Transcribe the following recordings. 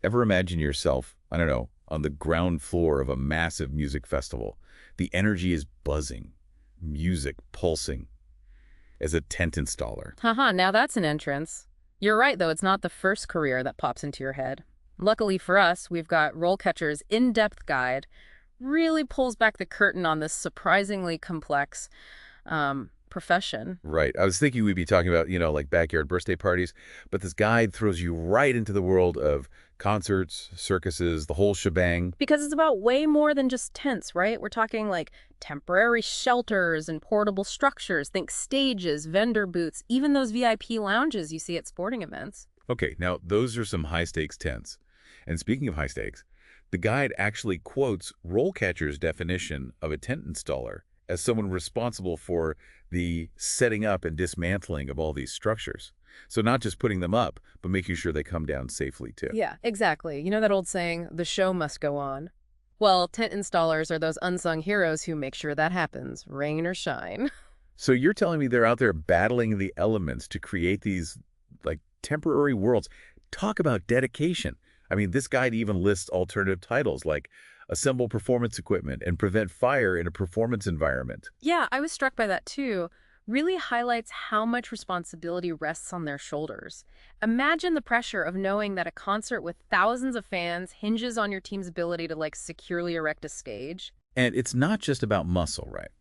Ever imagine yourself, I don't know, on the ground floor of a massive music festival? The energy is buzzing, music pulsing. As a tent installer. Haha, now that's an entrance. You're right, though, it's not the first career that pops into your head. Luckily for us, we've got RoleCatcher's in-depth guide, really pulls back the curtain on this surprisingly complex profession. Right. I was thinking we'd be talking about, like backyard birthday parties, but this guide throws you right into the world of concerts, circuses, the whole shebang. Because it's about way more than just tents, right? We're talking like temporary shelters and portable structures. Think stages, vendor booths, even those VIP lounges you see at sporting events. Okay, now those are some high-stakes tents. And speaking of high stakes, the guide actually quotes RoleCatcher's definition of a tent installer as someone responsible for the setting up and dismantling of all these structures. So not just putting them up, but making sure they come down safely, too. Yeah, exactly. You know that old saying, the show must go on? Well, tent installers are those unsung heroes who make sure that happens, rain or shine. So you're telling me they're out there battling the elements to create these, like, temporary worlds. Talk about dedication. I mean, this guide even lists alternative titles like assemble performance equipment and prevent fire in a performance environment. Yeah, I was struck by that too. Really highlights how much responsibility rests on their shoulders. Imagine the pressure of knowing that a concert with thousands of fans hinges on your team's ability to securely erect a stage. And it's not just about muscle, right?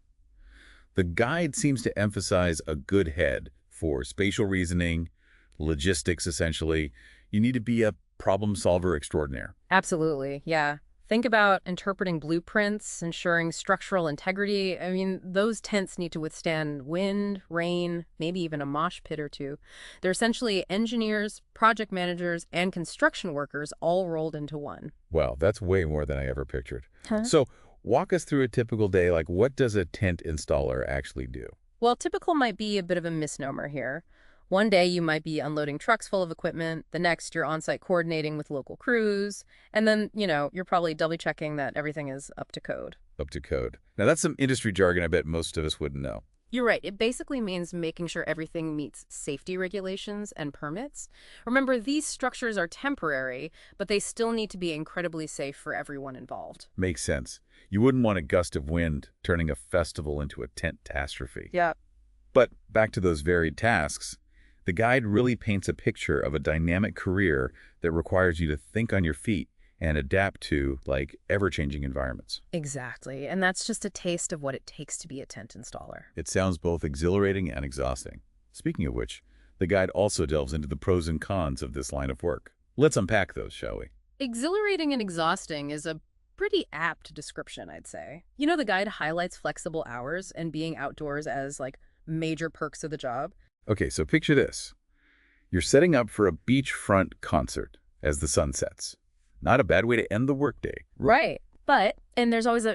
The guide seems to emphasize a good head for spatial reasoning, logistics, essentially. You need to be a problem solver extraordinaire. Absolutely, yeah. Think about interpreting blueprints, ensuring structural integrity. I mean, those tents need to withstand wind, rain, maybe even a mosh pit or two. They're essentially engineers, project managers, and construction workers all rolled into one. Wow, that's way more than I ever pictured. Huh? So walk us through a typical day. Like, what does a tent installer actually do? Well, typical might be a bit of a misnomer here. One day you might be unloading trucks full of equipment, the next you're on-site coordinating with local crews, and then, you're probably double-checking that everything is up to code. Up to code. Now, that's some industry jargon I bet most of us wouldn't know. You're right. It basically means making sure everything meets safety regulations and permits. Remember, these structures are temporary, but they still need to be incredibly safe for everyone involved. Makes sense. You wouldn't want a gust of wind turning a festival into a tent catastrophe. Yeah. But back to those varied tasks, the guide really paints a picture of a dynamic career that requires you to think on your feet and adapt to, ever-changing environments. Exactly. And that's just a taste of what it takes to be a tent installer. It sounds both exhilarating and exhausting. Speaking of which, the guide also delves into the pros and cons of this line of work. Let's unpack those, shall we? Exhilarating and exhausting is a pretty apt description, I'd say. The guide highlights flexible hours and being outdoors as, major perks of the job. Okay, so picture this. You're setting up for a beachfront concert as the sun sets. Not a bad way to end the workday. Right. And there's always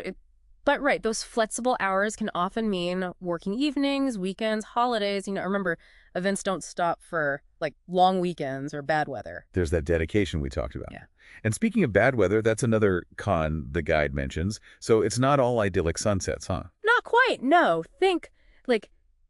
right, those flexible hours can often mean working evenings, weekends, holidays. Remember, events don't stop for, long weekends or bad weather. There's that dedication we talked about. Yeah. And speaking of bad weather, that's another con the guide mentions. So it's not all idyllic sunsets, huh? Not quite, no. Think,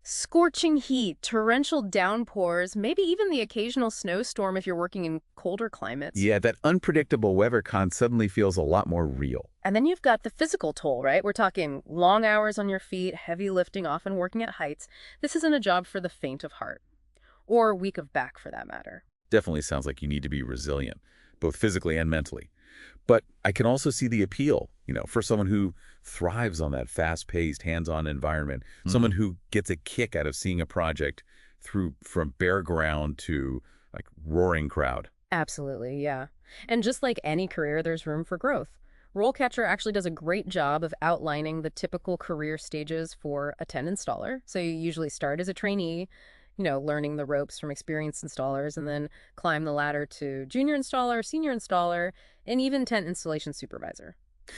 scorching heat, torrential downpours, maybe even the occasional snowstorm if you're working in colder climates. Yeah, that unpredictable weather con suddenly feels a lot more real. And then you've got the physical toll, right? We're talking long hours on your feet, heavy lifting, often working at heights. This isn't a job for the faint of heart. Or weak of back, for that matter. Definitely sounds like you need to be resilient, both physically and mentally. But I can also see the appeal, for someone who thrives on that fast-paced, hands-on environment, someone who gets a kick out of seeing a project from bare ground to, roaring crowd. Absolutely, yeah. And just like any career, there's room for growth. RoleCatcher actually does a great job of outlining the typical career stages for a tent installer. So you usually start as a trainee, learning the ropes from experienced installers, and then climb the ladder to junior installer, senior installer, and even tent installation supervisor.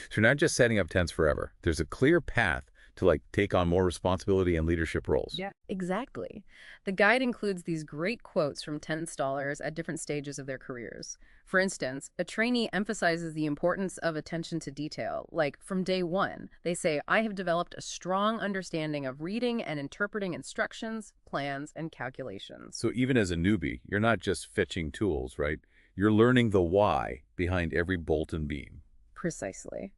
So you're not just setting up tents forever. There's a clear path to take on more responsibility and leadership roles. Yeah, exactly. The guide includes these great quotes from tent installers at different stages of their careers. For instance, a trainee emphasizes the importance of attention to detail. From day one, they say, I have developed a strong understanding of reading and interpreting instructions, plans, and calculations. So even as a newbie, you're not just fetching tools, right? You're learning the why behind every bolt and beam. Precisely.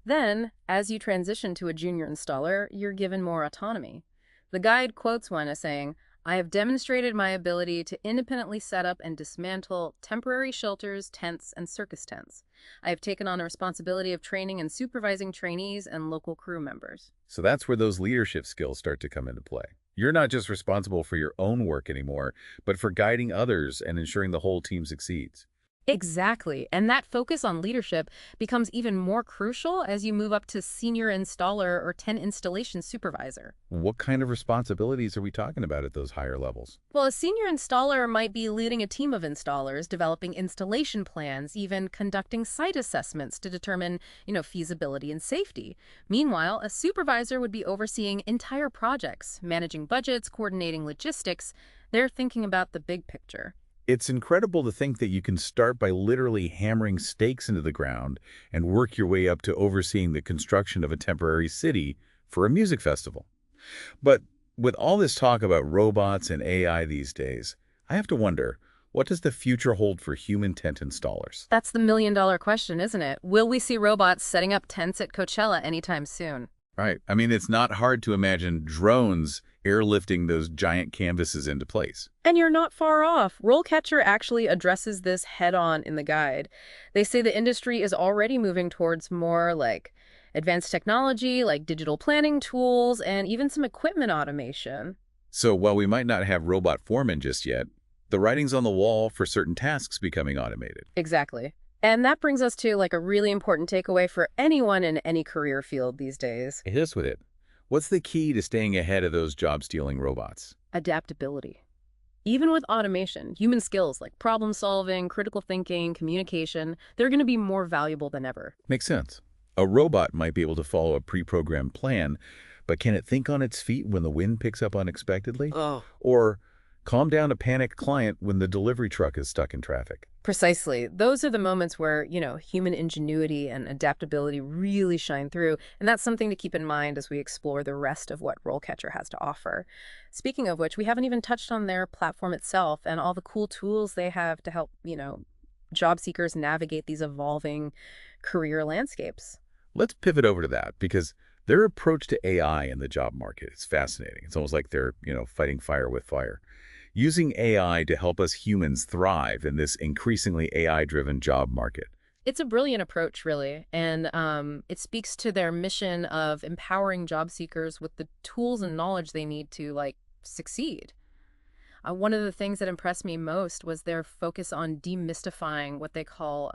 Then, as you transition to a junior installer, you're given more autonomy. The guide quotes one as saying, "I have demonstrated my ability to independently set up and dismantle temporary shelters, tents, and circus tents. I have taken on the responsibility of training and supervising trainees and local crew members." So that's where those leadership skills start to come into play. You're not just responsible for your own work anymore, but for guiding others and ensuring the whole team succeeds. Exactly. And that focus on leadership becomes even more crucial as you move up to senior installer or tent installation supervisor. What kind of responsibilities are we talking about at those higher levels? Well, a senior installer might be leading a team of installers, developing installation plans, even conducting site assessments to determine, feasibility and safety. Meanwhile, a supervisor would be overseeing entire projects, managing budgets, coordinating logistics. They're thinking about the big picture. It's incredible to think that you can start by literally hammering stakes into the ground and work your way up to overseeing the construction of a temporary city for a music festival. But with all this talk about robots and AI these days, I have to wonder, what does the future hold for human tent installers? That's the million-dollar question, isn't it? Will we see robots setting up tents at Coachella anytime soon? Right. I mean, it's not hard to imagine drones airlifting those giant canvases into place. And you're not far off. RoleCatcher actually addresses this head-on in the guide. They say the industry is already moving towards more like advanced technology, like digital planning tools, and even some equipment automation. So while we might not have robot foremen just yet, the writing's on the wall for certain tasks becoming automated. Exactly. And that brings us to like a really important takeaway for anyone in any career field these days. Hit us with it. What's the key to staying ahead of those job-stealing robots? Adaptability. Even with automation, human skills like problem solving, critical thinking, communication, they're going to be more valuable than ever. Makes sense. A robot might be able to follow a pre-programmed plan, but can it think on its feet when the wind picks up unexpectedly? Oh, Or calm down a panicked client when the delivery truck is stuck in traffic? precisely. Those are the moments where, human ingenuity and adaptability really shine through. And that's something to keep in mind as we explore the rest of what RoleCatcher has to offer. Speaking of which, we haven't even touched on their platform itself and all the cool tools they have to help, job seekers navigate these evolving career landscapes. Let's pivot over to that because their approach to AI in the job market is fascinating. It's almost like they're, fighting fire with fire. Using AI to help us humans thrive in this increasingly AI-driven job market. It's a brilliant approach, really, and it speaks to their mission of empowering job seekers with the tools and knowledge they need to, succeed. One of the things that impressed me most was their focus on demystifying what they call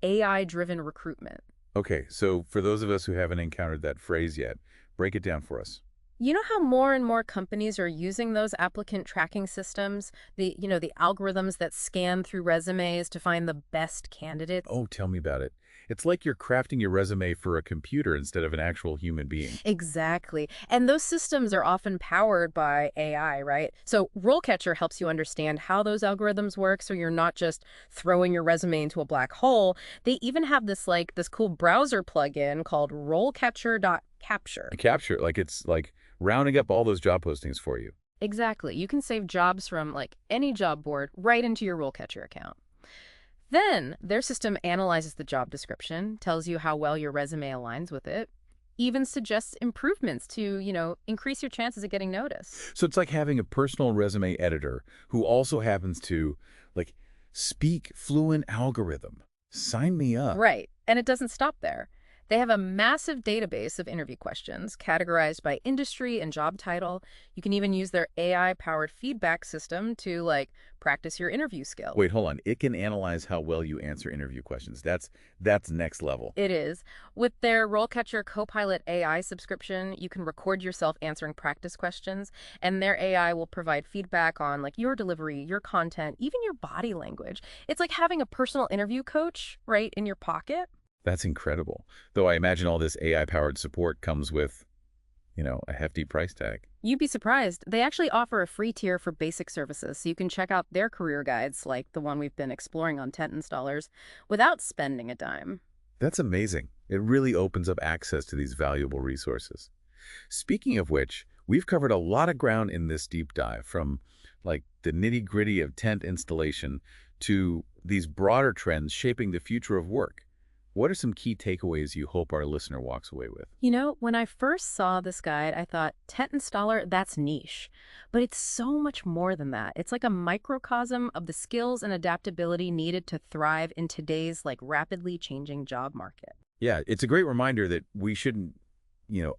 AI-driven recruitment. Okay, so for those of us who haven't encountered that phrase yet, break it down for us. You know how more and more companies are using those applicant tracking systems, the algorithms that scan through resumes to find the best candidates? Oh, tell me about it. It's like you're crafting your resume for a computer instead of an actual human being. Exactly. And those systems are often powered by AI, right? So RoleCatcher helps you understand how those algorithms work so you're not just throwing your resume into a black hole. They even have this cool browser plugin called RoleCatcher.Capture. Capture, it's like rounding up all those job postings for you. Exactly. You can save jobs from any job board right into your RoleCatcher account. Then their system analyzes the job description, tells you how well your resume aligns with it, even suggests improvements to, increase your chances of getting noticed. So it's like having a personal resume editor who also happens to, speak fluent algorithm. Sign me up. Right. And it doesn't stop there. They have a massive database of interview questions categorized by industry and job title. You can even use their AI-powered feedback system to, practice your interview skills. Wait, hold on. It can analyze how well you answer interview questions. That's next level. It is. With their RoleCatcher Copilot AI subscription, you can record yourself answering practice questions, and their AI will provide feedback on, your delivery, your content, even your body language. It's like having a personal interview coach right in your pocket. That's incredible. Though I imagine all this AI-powered support comes with, a hefty price tag. You'd be surprised. They actually offer a free tier for basic services, so you can check out their career guides, like the one we've been exploring on tent installers, without spending a dime. That's amazing. It really opens up access to these valuable resources. Speaking of which, we've covered a lot of ground in this deep dive, from the nitty-gritty of tent installation to these broader trends shaping the future of work. What are some key takeaways you hope our listener walks away with? When I first saw this guide, I thought, tent installer, that's niche. But it's so much more than that. It's like a microcosm of the skills and adaptability needed to thrive in today's rapidly changing job market. Yeah, it's a great reminder that we shouldn't,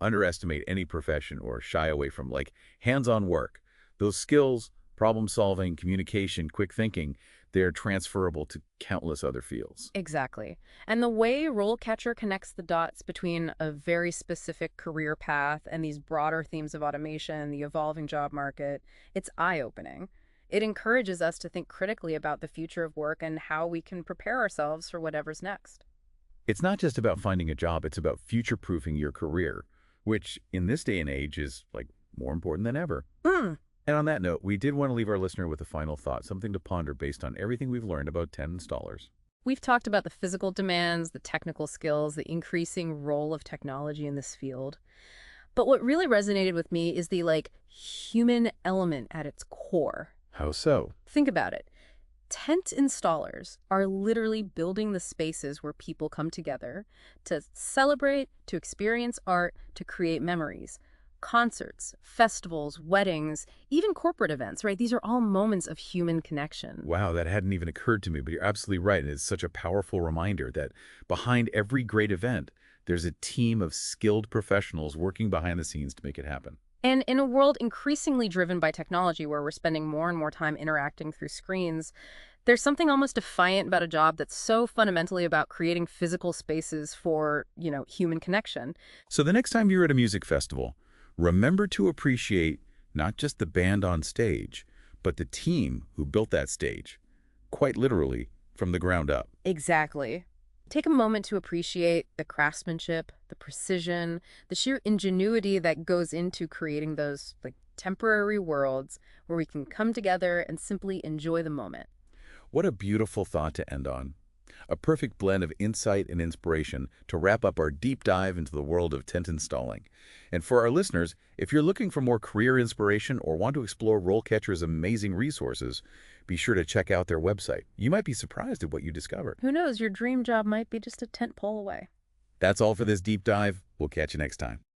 underestimate any profession or shy away from hands-on work. Those skills, problem solving, communication, quick thinking, they're transferable to countless other fields. Exactly. And the way RoleCatcher connects the dots between a very specific career path and these broader themes of automation, the evolving job market, it's eye-opening. It encourages us to think critically about the future of work and how we can prepare ourselves for whatever's next. It's not just about finding a job, it's about future-proofing your career, which in this day and age is more important than ever. Mm. And on that note, we did want to leave our listener with a final thought, something to ponder based on everything we've learned about 10 installers. We've talked about the physical demands, the technical skills, the increasing role of technology in this field. But what really resonated with me is the human element at its core. How so? Think about it. Tent installers are literally building the spaces where people come together to celebrate, to experience art, to create memories. Concerts, festivals, weddings, even corporate events, right? These are all moments of human connection. Wow, that hadn't even occurred to me, but you're absolutely right. And it's such a powerful reminder that behind every great event, there's a team of skilled professionals working behind the scenes to make it happen. And in a world increasingly driven by technology where we're spending more and more time interacting through screens, there's something almost defiant about a job that's so fundamentally about creating physical spaces for, human connection. So the next time you're at a music festival, remember to appreciate not just the band on stage, but the team who built that stage, quite literally, from the ground up. Exactly. Take a moment to appreciate the craftsmanship, the precision, the sheer ingenuity that goes into creating those temporary worlds where we can come together and simply enjoy the moment. What a beautiful thought to end on. A perfect blend of insight and inspiration to wrap up our deep dive into the world of tent installing. And for our listeners, if you're looking for more career inspiration or want to explore RoleCatcher's amazing resources, be sure to check out their website. You might be surprised at what you discover. Who knows, your dream job might be just a tent pole away. That's all for this deep dive. We'll catch you next time.